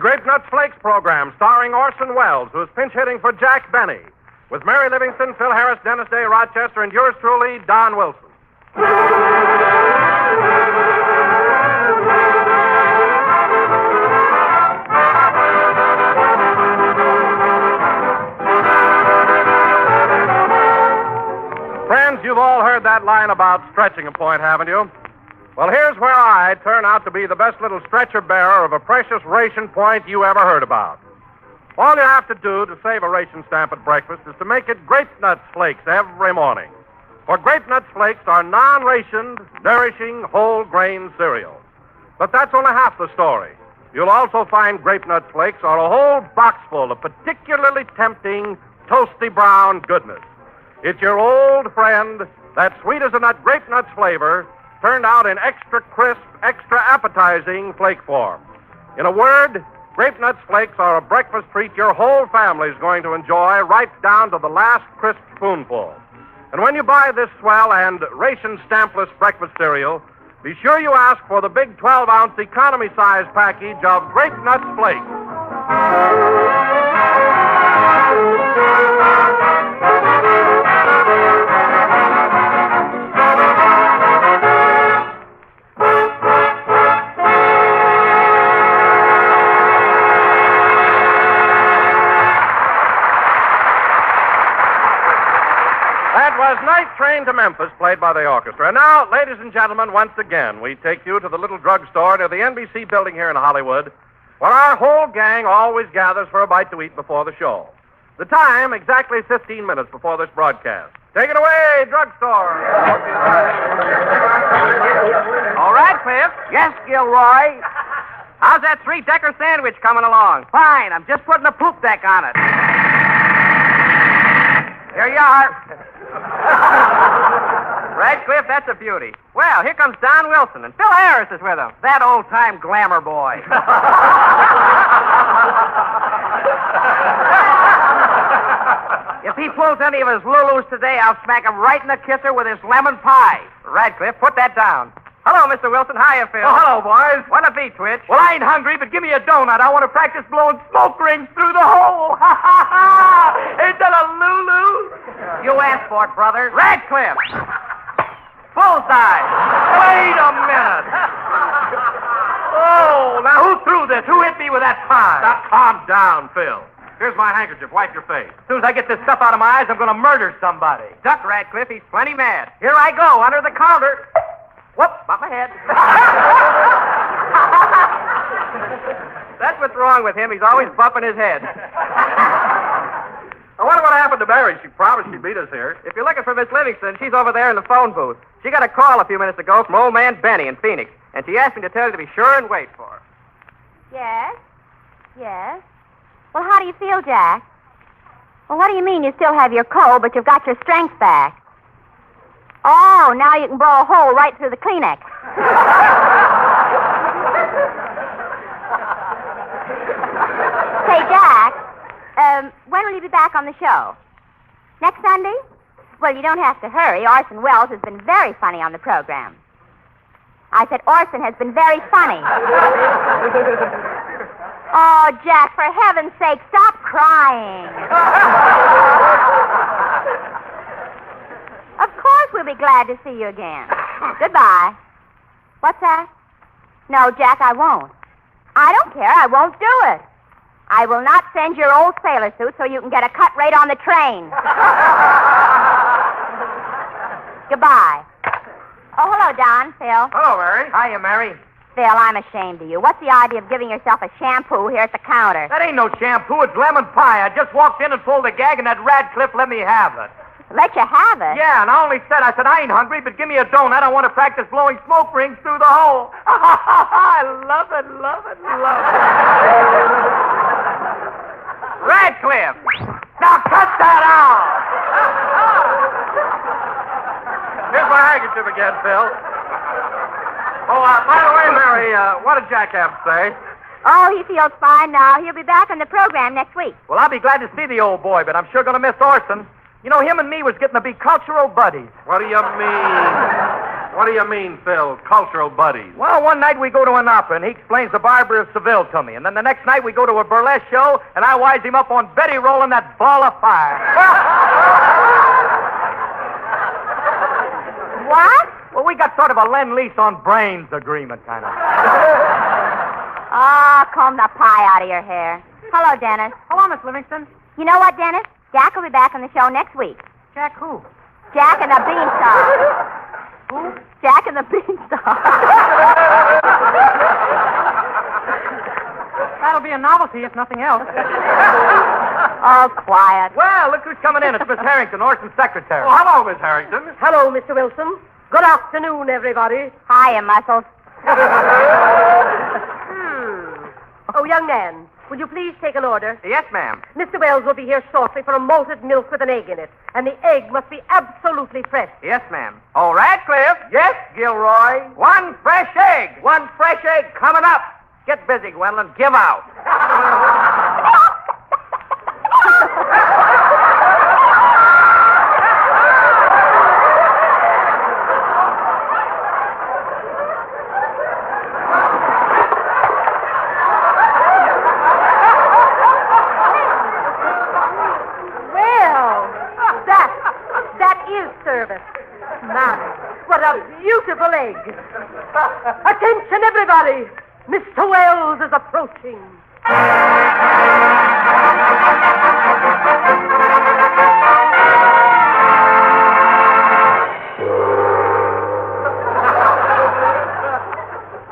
Grape Nuts Flakes program, starring Orson Welles, who's pinch hitting for Jack Benny, with Mary Livingston, Phil Harris, Dennis Day, Rochester, and yours truly, Don Wilson. Friends, you've all heard that line about stretching a point, haven't you? Well, here's where I turn out to be the best little stretcher bearer of a precious ration point you ever heard about. All you have to do to save a ration stamp at breakfast is to make it Grape Nuts Flakes every morning. For Grape Nuts Flakes are non-rationed, nourishing, whole grain cereal. But that's only half the story. You'll also find Grape Nuts Flakes are a whole box full of particularly tempting, toasty brown goodness. It's your old friend, that sweet as a nut grape nuts flavor, turned out in extra crisp, extra appetizing flake form. In a word, Grape Nuts Flakes are a breakfast treat your whole family's going to enjoy right down to the last crisp spoonful. And when you buy this swell and ration stampless breakfast cereal, be sure you ask for the big 12-ounce economy size package of Grape Nuts Flakes. Night Train to Memphis, played by the orchestra. And now, ladies and gentlemen, once again, we take you to the little drugstore near the NBC building here in Hollywood, where our whole gang always gathers for a bite to eat before the show. The time, exactly 15 minutes before this broadcast. Take it away, drugstore. All right, Cliff. Yes, Gilroy. How's that three-decker sandwich coming along? Fine. I'm just putting a poop deck on it. Here you are. Radcliffe, that's a beauty. Well, here comes Don Wilson, and Phil Harris is with him. That old-time glamour boy. If he pulls any of his Lulus today, I'll smack him right in the kisser with his lemon pie. Radcliffe, put that down. Hello, Mr. Wilson. Hiya, Phil. Oh, hello, boys. What'll it be, Twitch? Well, I ain't hungry, but give me a donut. I want to practice blowing smoke rings through the hole. Ain't that a Lulu? You asked for it, brother. Radcliffe! Bullseye! Wait a minute. Oh, now who threw this? Who hit me with that pie? Now, calm down, Phil. Here's my handkerchief. Wipe your face. As soon as I get this stuff out of my eyes, I'm going to murder somebody. Duck, Radcliffe. He's plenty mad. Here I go, under the counter. Whoop, bumped my head. That's what's wrong with him. He's always bumping his head. I wonder what happened to Mary. She promised she'd meet us here. If you're looking for Miss Livingston, she's over there in the phone booth. She got a call a few minutes ago from old man Benny in Phoenix, and she asked me to tell you to be sure and wait for her. Yes? Yes? Well, how do you feel, Jack? Well, what do you mean you still have your cold, but you've got your strength back? Oh, now you can blow a hole right through the Kleenex. Say, Jack, when will you be back on the show? Next Sunday? Well, you don't have to hurry. Orson Welles has been very funny on the program. I said Orson has been very funny. Oh, Jack, for heaven's sake, stop crying. Of course we'll be glad to see you again. Goodbye. What's that? No, Jack, I won't. I don't care. I won't do it. I will not send your old sailor suit so you can get a cut rate on the train. Goodbye. Oh, hello, Don, Phil. Hello, Mary. Hiya, Mary. Phil, I'm ashamed of you. What's the idea of giving yourself a shampoo here at the counter? That ain't no shampoo. It's lemon pie. I just walked in and pulled the gag, and that Radcliffe let me have it. Let you have it? Yeah, and I said, I ain't hungry, but give me a donut. I want to practice blowing smoke rings through the hole. I love it, love it, love it. Radcliffe! Now cut that out! Here's my handkerchief again, Phil. Oh, by the way, Mary, what did Jack have to say? Oh, he feels fine now. He'll be back on the program next week. Well, I'll be glad to see the old boy, but I'm sure going to miss Orson. You know, him and me was getting to be cultural buddies. What do you mean? What do you mean, Phil? Cultural buddies. Well, one night we go to an opera, and he explains the Barber of Seville to me. And then the next night we go to a burlesque show, and I wise him up on Betty rolling that ball of fire. What? Well, we got sort of a lend-lease on brains agreement, kind of. Oh, comb the pie out of your hair. Hello, Dennis. Hello, Miss Livingston. You know what, Dennis? Jack will be back on the show next week. Jack who? Jack and the Beanstalk. Who? Jack and the Beanstalk. That'll be a novelty, if nothing else. Oh, quiet. Well, look who's coming in. It's Miss Harrington, Orson's secretary. Oh, hello, Miss Harrington. Hello, Mr. Wilson. Good afternoon, everybody. Hiya, Muscles. Oh, young man, would you please take an order? Yes, ma'am. Mr. Wells will be here shortly for a malted milk with an egg in it, and the egg must be absolutely fresh. Yes, ma'am. Oh, Radcliffe. Yes, Gilroy. One fresh egg. One fresh egg coming up. Get busy, Gwendolyn. Give out. Well, that is service. My, what a beautiful egg. Attention, everybody. Mr. Wells is approaching.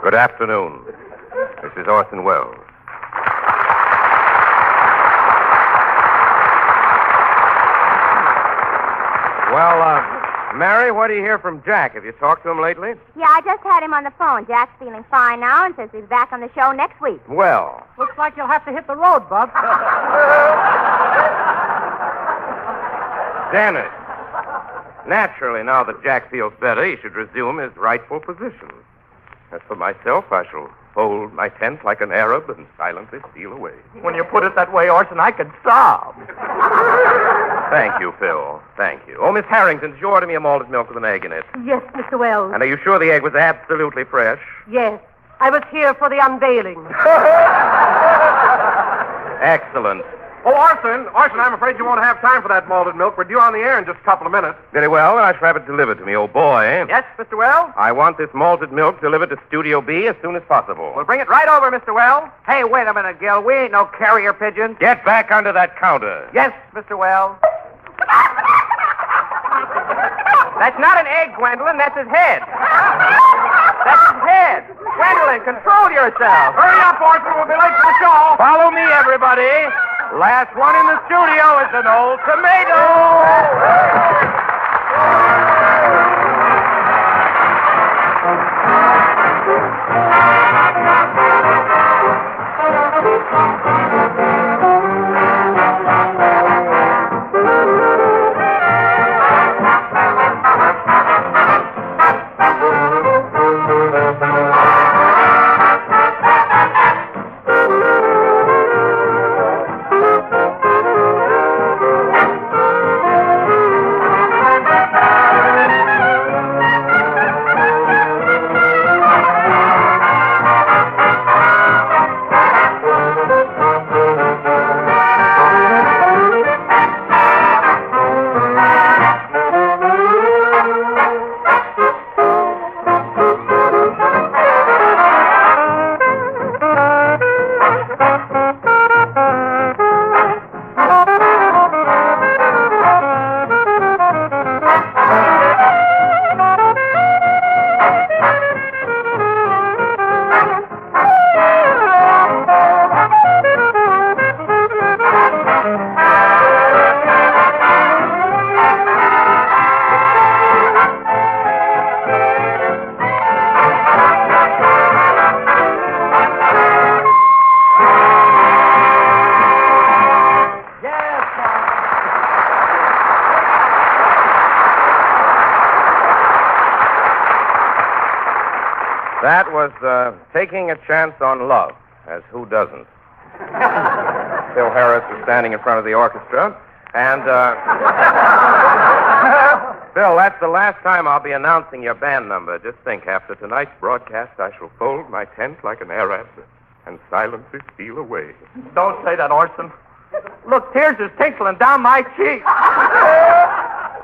Good afternoon. This is Orson Welles. Well, Mary, what do you hear from Jack? Have you talked to him lately? Yeah, I just had him on the phone. Jack's feeling fine now and says he's back on the show next week. Well. Looks like you'll have to hit the road, Bub. Dennis. Naturally, now that Jack feels better, he should resume his rightful position. As for myself, I shall fold my tent like an Arab and silently steal away. When you put it that way, Orson, I could sob. Thank you, Phil. Thank you. Oh, Miss Harrington, did you order me a malted milk with an egg in it? Yes, Mr. Wells. And are you sure the egg was absolutely fresh? Yes. I was here for the unveiling. Excellent. Oh, Orson, I'm afraid you won't have time for that malted milk. We're due on the air in just a couple of minutes. Very well, I shall have it delivered to me, oh boy. Yes, Mr. Wells? I want this malted milk delivered to Studio B as soon as possible. We'll bring it right over, Mr. Wells. Hey, wait a minute, Gil. We ain't no carrier pigeons. Get back under that counter. Yes, Mr. Wells. That's not an egg, Gwendolyn. That's his head. That's his head. Gwendolyn, control yourself. Hurry up, Orson. We'll be late for the show. Follow me, everybody. Last one in the studio is an old That was Taking a Chance on Love, as who doesn't? Phil Harris was standing in front of the orchestra, and Phil, that's the last time I'll be announcing your band number. Just think, after tonight's broadcast, I shall fold my tent like an Arab and silently steal away. Don't say that, Orson. Look, tears is tinkling down my cheeks.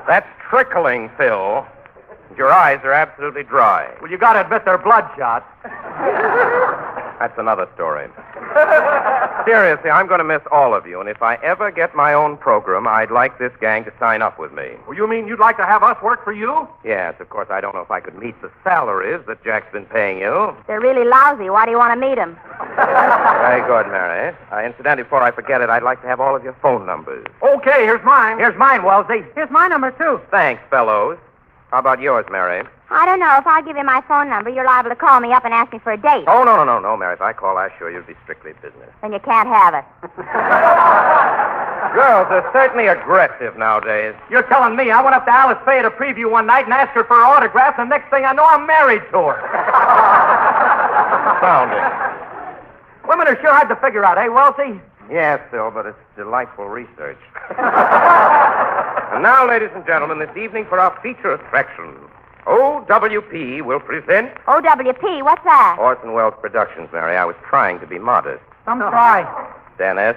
That's trickling, Phil. Your eyes are absolutely dry. Well, you gotta admit they're bloodshot. That's another story. Seriously, I'm going to miss all of you, and if I ever get my own program, I'd like this gang to sign up with me. Well, you mean you'd like to have us work for you? Yes, of course, I don't know if I could meet the salaries that Jack's been paying you. They're really lousy. Why do you want to meet them? Very good, Mary. Incidentally, before I forget it, I'd like to have all of your phone numbers. Okay, here's mine. Here's mine, Wellesley. Here's my number, too. Thanks, fellows. How about yours, Mary? I don't know. If I give you my phone number, you're liable to call me up and ask me for a date. Oh, no, Mary. If I call, I assure you it'll be strictly business. Then you can't have it. Girls are certainly aggressive nowadays. You're telling me I went up to Alice Faye at a preview one night and asked her for her autograph, and the next thing I know, I'm married to her. Sounding. Women are sure hard to figure out, eh, Wellesley? Yes, Phil, but it's delightful research. And now, ladies and gentlemen, this evening for our feature attraction, OWP will present OWP, what's that? Orson Welles Productions, Mary. I was trying to be modest. Some try. Dennis,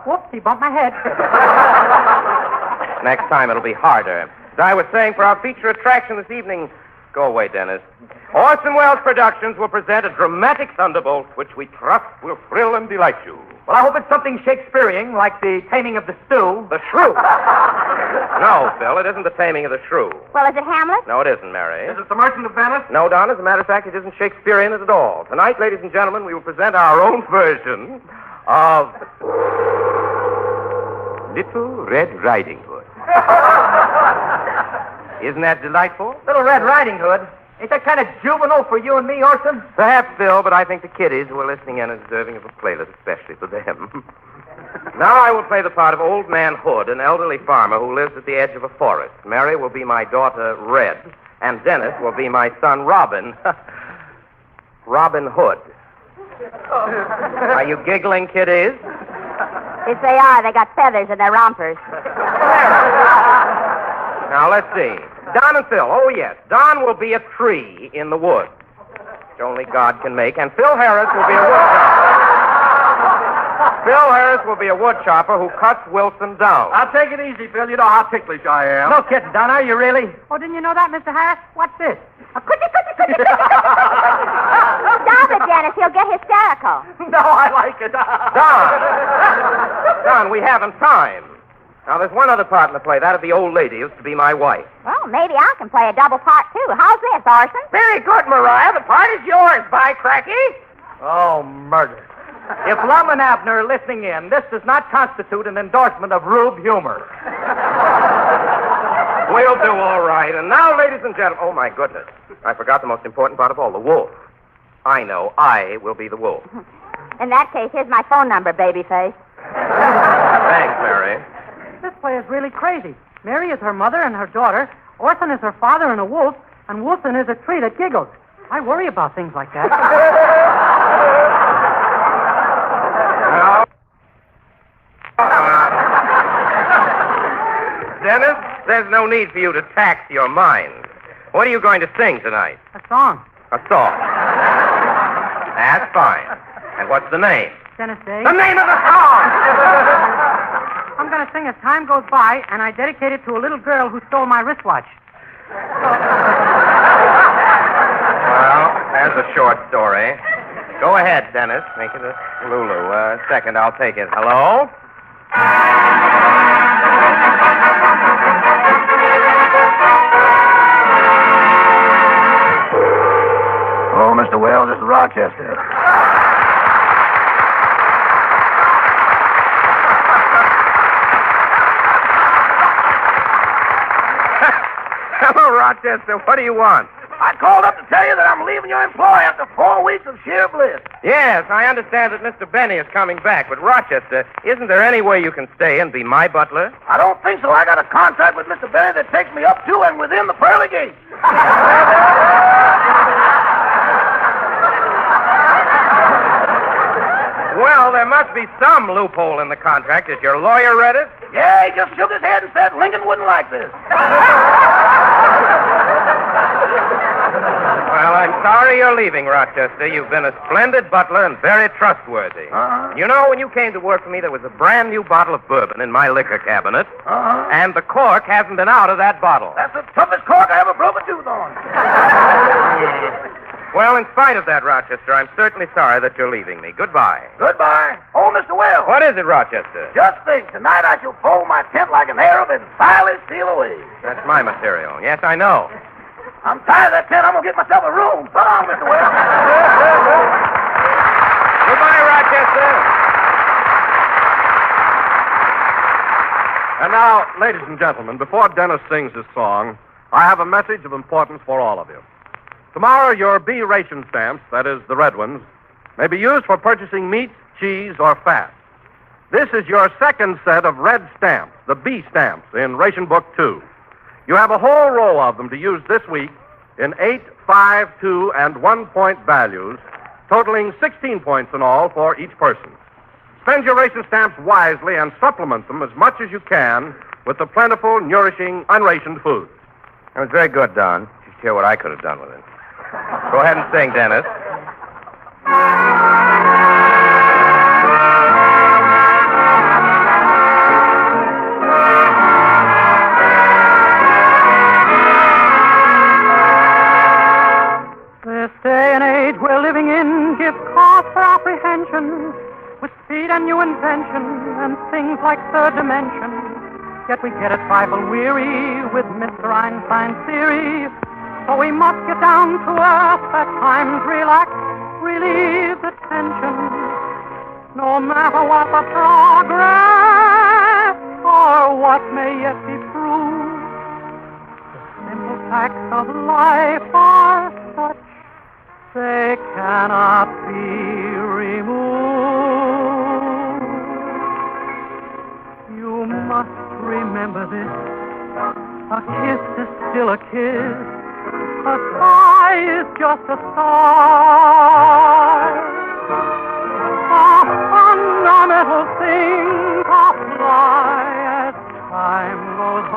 Whoops, he bumped my head. next time it'll be harder. As I was saying, for our feature attraction this evening, go away, Dennis. Orson Welles Productions will present a dramatic thunderbolt which we trust will thrill and delight you. Well, I hope it's something Shakespearean, like the Taming of the Stew. The Shrew. No, Phil, it isn't the Taming of the Shrew. Well, is it Hamlet? No, it isn't, Mary. Is it The Merchant of Venice? No, Don, as a matter of fact, it isn't Shakespearean at all. Tonight, ladies and gentlemen, we will present our own version of Little Red Riding Hood. Isn't that delightful? Little Red Riding Hood. Ain't that kind of juvenile for you and me, Orson? Perhaps, Phil, but I think the kiddies who are listening in are deserving of a playlist, especially for them. Now I will play the part of Old Man Hood, an elderly farmer who lives at the edge of a forest. Mary will be my daughter, Red, and Dennis will be my son, Robin. Robin Hood. Are you giggling, kiddies? Yes, they are. They got feathers in their rompers. Now, let's see. Don and Phil. Oh, yes. Don will be a tree in the woods, which only God can make, and Phil Harris will be a woodchopper. Phil Harris will be a woodchopper who cuts Wilson down. Now, take it easy, Phil. You know how ticklish I am. No kidding, Don, are you really? Oh, didn't you know that, Mr. Harris? What's this? Stop it, Dennis. He'll get hysterical. No, I like it. Don, we haven't time. Now, there's one other part in the play, that of the old lady who's to be my wife. Well, maybe I can play a double part, too. How's this, Orson? Very good, Mariah. The part is yours, by cracky. Oh, murder. If Lum and Abner are listening in, this does not constitute an endorsement of Rube humor. We'll do all right. And now, ladies and gentlemen, oh, my goodness. I forgot the most important part of all, the wolf. I know. I will be the wolf. In that case, here's my phone number, babyface. Thanks, Mary. This play is really crazy. Mary is her mother and her daughter. Orson is her father and a wolf. And Wilson is a tree that giggles. I worry about things like that. Dennis, there's no need for you to tax your mind. What are you going to sing tonight? A song. A song. That's fine. And what's the name? Dennis Day. The name of the song! I'm going to sing As Time Goes By, and I dedicate it to a little girl who stole my wristwatch. Well, there's a short story. Go ahead, Dennis. Make it a Lulu. Second, I'll take it. Hello? Oh, Mr. Wells, this is Rochester. Hello, Rochester. What do you want? I called up to tell you that I'm leaving your employ after 4 weeks of sheer bliss. Yes, I understand that Mr. Benny is coming back, but Rochester, isn't there any way you can stay and be my butler? I don't think so. I got a contract with Mr. Benny that takes me up to and within the pearly gates. Well, there must be some loophole in the contract. Has your lawyer read it? Yeah, he just shook his head and said Lincoln wouldn't like this. Well, I'm sorry you're leaving, Rochester. You've been a splendid butler and very trustworthy. You know, when you came to work for me, there was a brand new bottle of bourbon in my liquor cabinet, and the cork hasn't been out of that bottle. That's the toughest cork I ever broke a tooth on. Well, in spite of that, Rochester, I'm certainly sorry that you're leaving me. Goodbye. Goodbye. Oh, Mr. Will. What is it, Rochester? Just think, tonight I shall fold my tent like an Arab and silently steal away. That's my material. Yes, I know. I'm tired of that tent. I'm going to get myself a room. So long, Mr. Will. Goodbye, Rochester. And now, ladies and gentlemen, before Dennis sings his song, I have a message of importance for all of you. Tomorrow, your B ration stamps, that is, the red ones, may be used for purchasing meat, cheese, or fat. This is your second set of red stamps, the B stamps, in Ration Book 2. You have a whole row of them to use this week in 8, 5, 2, and 1-point values, totaling 16 points in all for each person. Spend your ration stamps wisely and supplement them as much as you can with the plentiful, nourishing, unrationed foods. That was very good, Don. You should hear what I could have done with it. Go ahead and sing, Dennis. This day and age we're living in gives cause for apprehension, with speed and new invention and things like third dimension. Yet we get a trifle weary with Mr. Einstein's theory. So we must get down to earth, at times relax, relieve the tension. No matter what the progress or what may yet be proved, the simple facts of life are such they cannot be removed. You must remember this. A kiss is still a kiss. A sigh is just a sigh. A fundamental thing to apply as time goes by.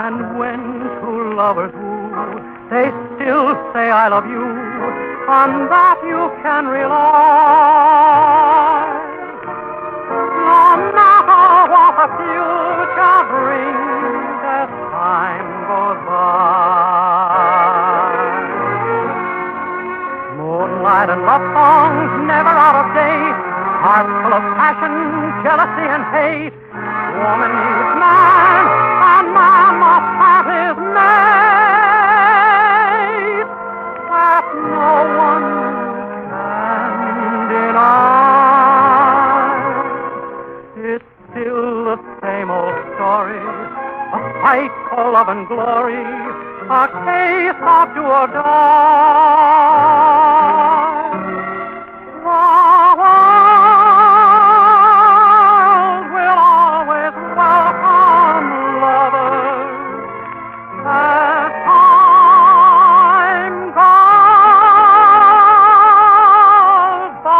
And when two lovers woo, they still say I love you. On that you can rely. No matter what the future brings as time goes by. Moonlight and love songs never out of date, hearts full of passion, jealousy, and hate. Woman needs man, and man must have his mate. That no one can deny. It's still the same old story, a fight for love and glory, a case of do or die. The world will always welcome lovers as time goes by.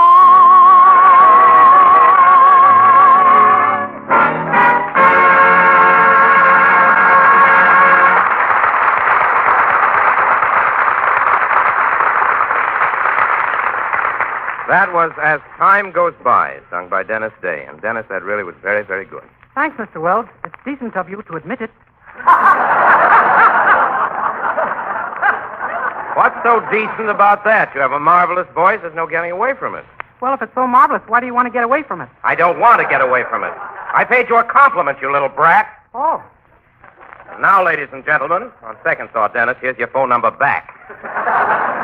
That was As Time Goes By, sung by Dennis Day. And, Dennis, that really was very, very good. Thanks, Mr. Wells. It's decent of you to admit it. What's so decent about that? You have a marvelous voice. There's no getting away from it. Well, if it's so marvelous, why do you want to get away from it? I don't want to get away from it. I paid you a compliment, you little brat. Oh. And now, ladies and gentlemen, on second thought, Dennis, here's your phone number back.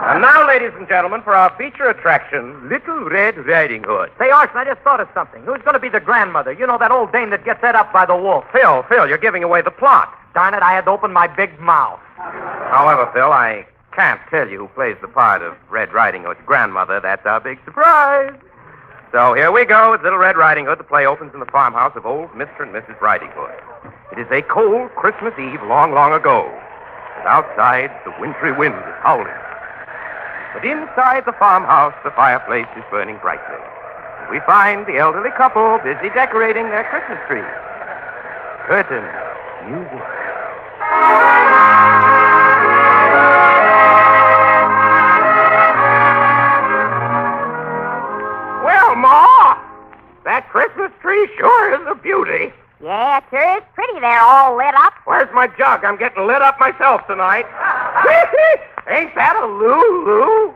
And now, ladies and gentlemen, for our feature attraction, Little Red Riding Hood. Say, Orson, I just thought of something. Who's going to be the grandmother? You know, that old dame that gets ate up by the wolf. Phil, you're giving away the plot. Darn it, I had to open my big mouth. However, Phil, I can't tell you who plays the part of Red Riding Hood's grandmother. That's our big surprise. So here we go with Little Red Riding Hood. The play opens in the farmhouse of old Mr. and Mrs. Riding Hood. It is a cold Christmas Eve long, long ago. And outside, the wintry wind is howling. But inside the farmhouse, the fireplace is burning brightly. We find the elderly couple busy decorating their Christmas tree. Curtains Well, Ma, that Christmas tree sure is a beauty. Yeah, it sure is pretty there, all lit up. Where's my jug? I'm getting lit up myself tonight. Ain't that a Lulu?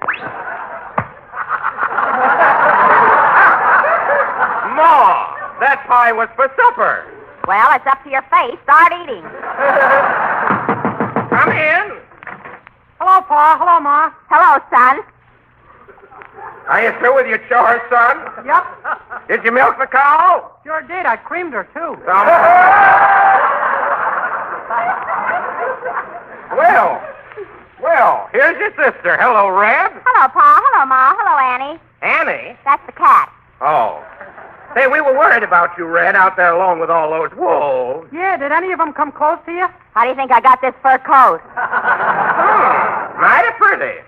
Ma, that pie was for supper. Well, it's up to your face. Start eating. Come in. Hello, Pa. Hello, Ma. Hello, son. Are you through with your chores, son? Yep. Did you milk the cow? Sure did. I creamed her, too. Well, here's your sister. Hello, Red. Hello, Pa. Hello, Ma. Hello, Annie. Annie? That's the cat. Oh. Say, we were worried about you, Red, out there alone with all those wolves. Yeah, did any of them come close to you? How do you think I got this fur coat? Mighty pretty.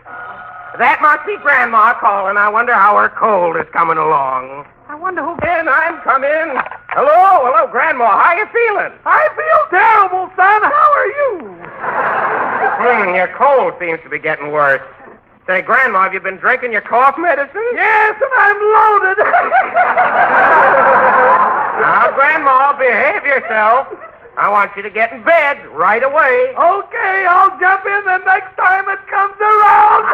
That must be Grandma calling. I wonder how her cold is coming along. I wonder who... In, I'm coming. Hello, Grandma. How you feeling? I feel terrible, son. How are you? Your cold seems to be getting worse. Say, Grandma, have you been drinking your cough medicine? Yes, and I'm loaded. Now, Grandma, behave yourself. I want you to get in bed right away. Okay, I'll jump in the next time it comes around.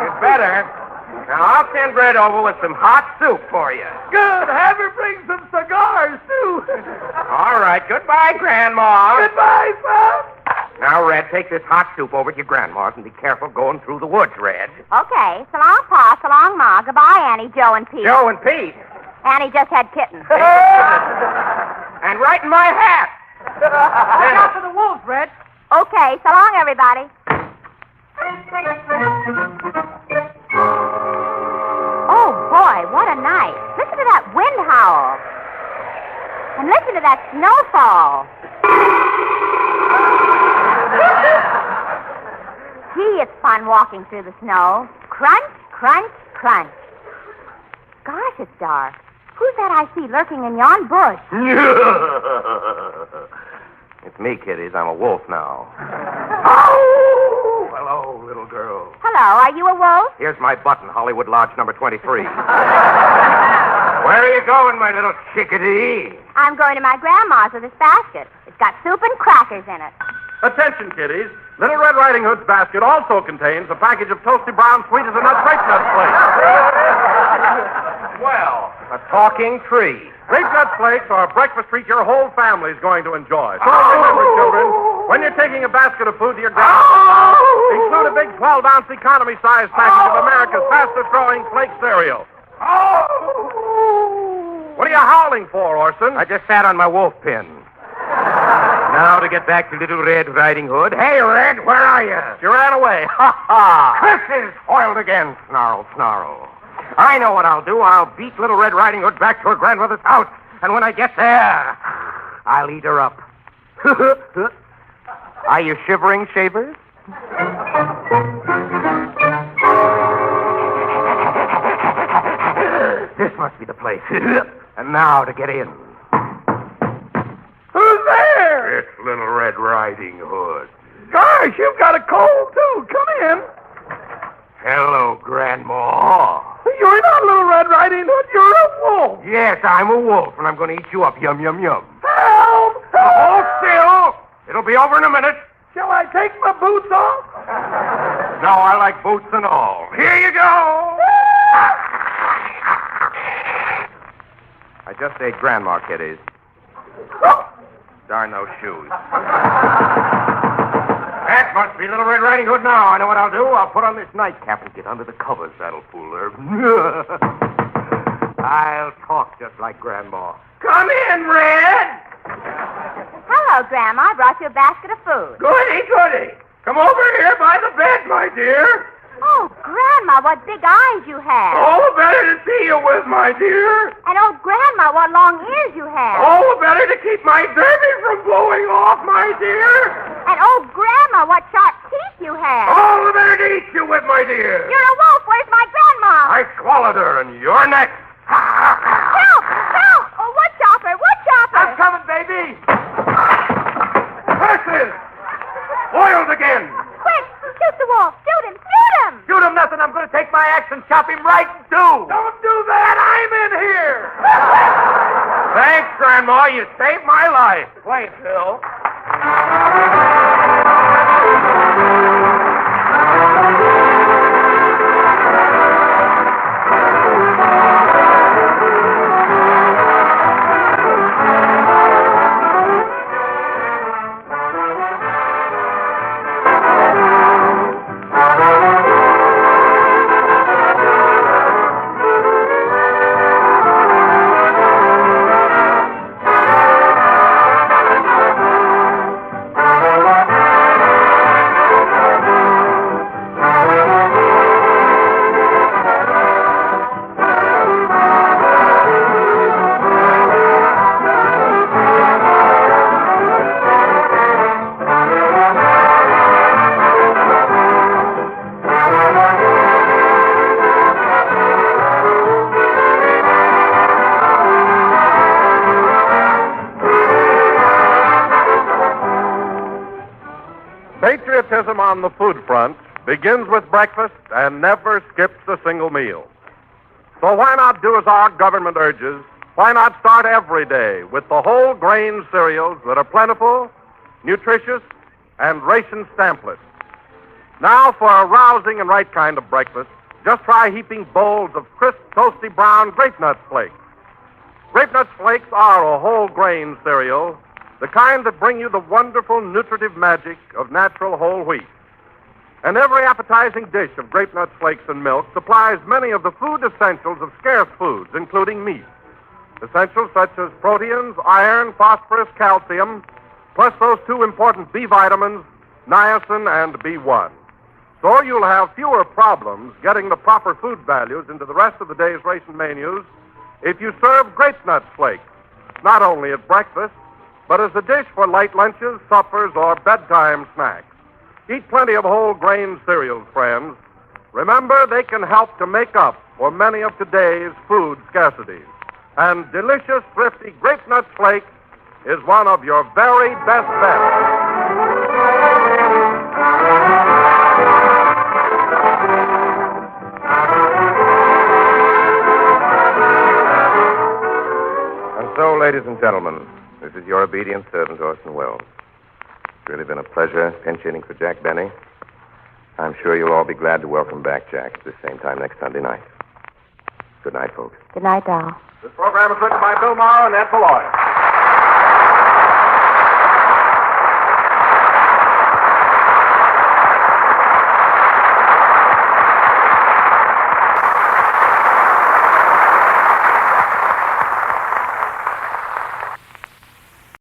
You'd better. Now, I'll send Red over with some hot soup for you. Good. Have her bring some cigars, too. All right. Goodbye, Grandma. Goodbye, son. Now, Red, take this hot soup over to your grandma's and be careful going through the woods, Red. Okay. So long, Pa. So long, Ma. Goodbye, Annie, Joe, and Pete. Joe and Pete. Annie just had kittens. And right in my hat. Look out for the wolves, Red. Okay. So long, everybody. Oh, boy, what a night. Listen to that wind howl. And listen to that snowfall. Gee, it's fun walking through the snow. Crunch, crunch, crunch. Gosh, it's dark. Who's that I see lurking in yon bush? It's me, kiddies. I'm a wolf now. Oh! Hello, little girl. Hello, are you a wolf? Here's my button, Hollywood Lodge number 23. Where are you going, my little chickadee? I'm going to my grandma's with this basket. It's got soup and crackers in it. Attention, kiddies. Little Red Riding Hood's basket also contains a package of toasty brown sweet as a nut grape nut flakes. Well, a talking tree. Grape nut flakes are a breakfast treat your whole family's going to enjoy. So remember, children, when you're taking a basket of food to your grandma's house, include a big 12-ounce economy-sized package of America's fastest-growing flake cereal. What are you howling for, Orson? I just sat on my wolf pin. Now to get back to Little Red Riding Hood. Hey, Red, where are you? She ran away. Ha ha! This is foiled again, snarl, snarl. I know what I'll do. I'll beat Little Red Riding Hood back to her grandmother's house. And when I get there, I'll eat her up. Are you shivering, shavers? This must be the place. And now to get in. Who's there? It's Little Red Riding Hood. Gosh, you've got a cold, too. Come in. Hello, Grandma. You're not Little Red Riding Hood. You're a wolf. Yes, I'm a wolf, and I'm going to eat you up. Yum, yum, yum. Help! Hold still. It'll be over in a minute. Shall I take my boots off? No, I like boots and all. Here you go. I just ate Grandma, kiddies. Darn those shoes. That must be Little Red Riding Hood now. I know what I'll do. I'll put on this nightcap and get under the covers. That'll fool her. I'll talk just like Grandma. Come in, Red. Hello, Grandma. I brought you a basket of food. Goody, goody. Come over here by the bed, my dear. Oh, Grandma, what big eyes you have. All the better to see you with, my dear. And oh, Grandma, what long ears you have. All the better to keep my derby from blowing off, my dear. And oh, Grandma, what sharp teeth you have. All the better to eat you with, my dear. You're a wolf. Where's my grandma? I swallowed her, and you're next. Help! Help! Oh, wood chopper! Wood chopper! I'm coming, baby. me! Curses! Boiled again! Quick! Shoot the wolf! Shoot him! Shoot him! Shoot him nothing. I'm going to take my axe and chop him right in two. Don't do that! I'm in here! Thanks, Grandma. You saved my life. Play it, Bill. Patriotism on the food front begins with breakfast and never skips a single meal. So why not do as our government urges? Why not start every day with the whole grain cereals that are plentiful, nutritious, and ration stampless? Now for a rousing and right kind of breakfast, just try heaping bowls of crisp, toasty brown grape nut flakes. Grape nut flakes are a whole grain cereal, the kind that bring you the wonderful nutritive magic of natural whole wheat. And every appetizing dish of grape nut flakes and milk supplies many of the food essentials of scarce foods, including meat. Essentials such as proteins, iron, phosphorus, calcium, plus those two important B vitamins, niacin and B1. So you'll have fewer problems getting the proper food values into the rest of the day's ration menus if you serve grape nut flakes, not only at breakfast, but as a dish for light lunches, suppers, or bedtime snacks. Eat plenty of whole grain cereals, friends. Remember, they can help to make up for many of today's food scarcities. And delicious, thrifty grape nut flakes is one of your very best bets. And so, ladies and gentlemen, this is your obedient servant, Orson Welles. It's really been a pleasure pinch hitting for Jack Benny. I'm sure you'll all be glad to welcome back Jack at the same time next Sunday night. Good night, folks. Good night, Al. This program is written by Bill Morrow and Ed Beloit.